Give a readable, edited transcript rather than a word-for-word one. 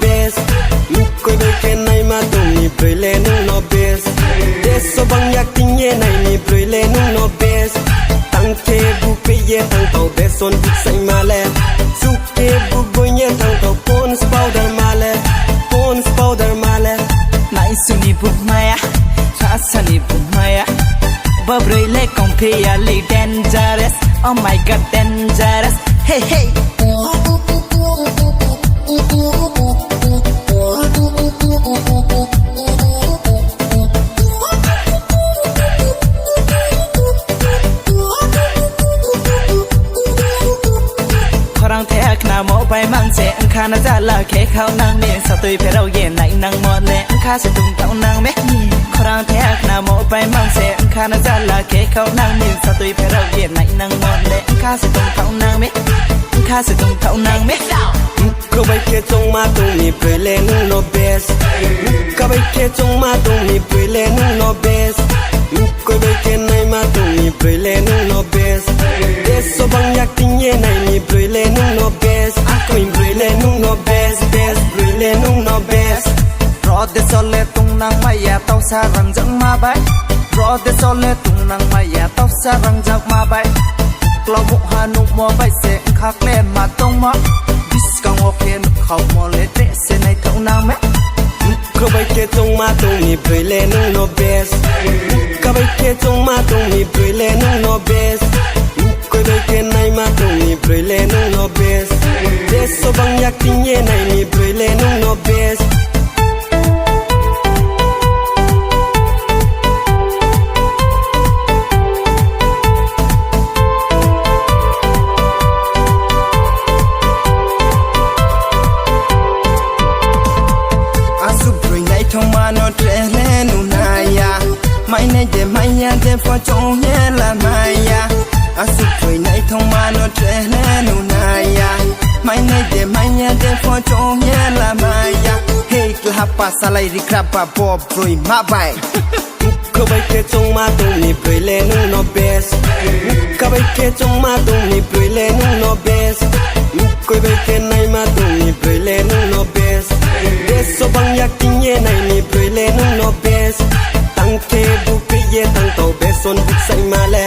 best Koi bai ke nai ma tung ni broi le nung no best Deso bang yak ting ye nai ni broi le nung no best Tang ke bu pe ye tang tau beson buk sai ma le Suk ke bu boy ye tang tau pons powder ma le Pons powder ma le Nai su ni buk maya Rasa ni buk maya Babroi le compare le dangerous Oh my god dangerous Hey hey Korang thek na mo bai mang che ang kha na za la ke khao nang me sa tui phe rau ye nai nang mo le ang kha se tung tau nang me Korang thek na mo bai mang che ang kha na za la ke khao nang me sa tui phe rau ye nai nang mo le ang kha se tung tau nang me ang kha se tung tau nang me Ko bai ke chong ma tung ni broi le nung no best Ka bai ke chong ma tung ni broi le nung no best Koi bai ke nai ma tung ni broi le nung no best Deso bang yak ting ye nai ni broi le nung no best Koi broi le nung no best best broi le nung no best Ro de sol le tung nang ma ya tau sa rang jang ma bai Ro de sol le tung nang ma ya tau sa rang jang ma bai Klo mu ha nu mo bai se khak le ma tong ma Bis kang o phe nu khau mo le te se nai thau nang me Ko bai ke chong ma tung ni broi le nung no best Ka bai ke chong ma tung ni broi le nung no best Koi bai ke nai ma tung ni broi le nung no best Deso bang yak ting ye nai ni broi le nung no best No trele nu naya mai nei de maya de for chong ye la maya asu phoi nei thong ma no trele nu naya mai nei de maya de for chong ye la maya hey klap pa salai ri krap pa bob roi ma bai Ko bai ke chong ma tung ni broi le nung no best Ka bai ke chong ma tung ni broi le nung no best Koi bai ke nai ma tung ni broi le nung no best Deso bang yak ting ye nai ni broi le nung no best Tang ke bu pe ye tang tau beson buk sai ma le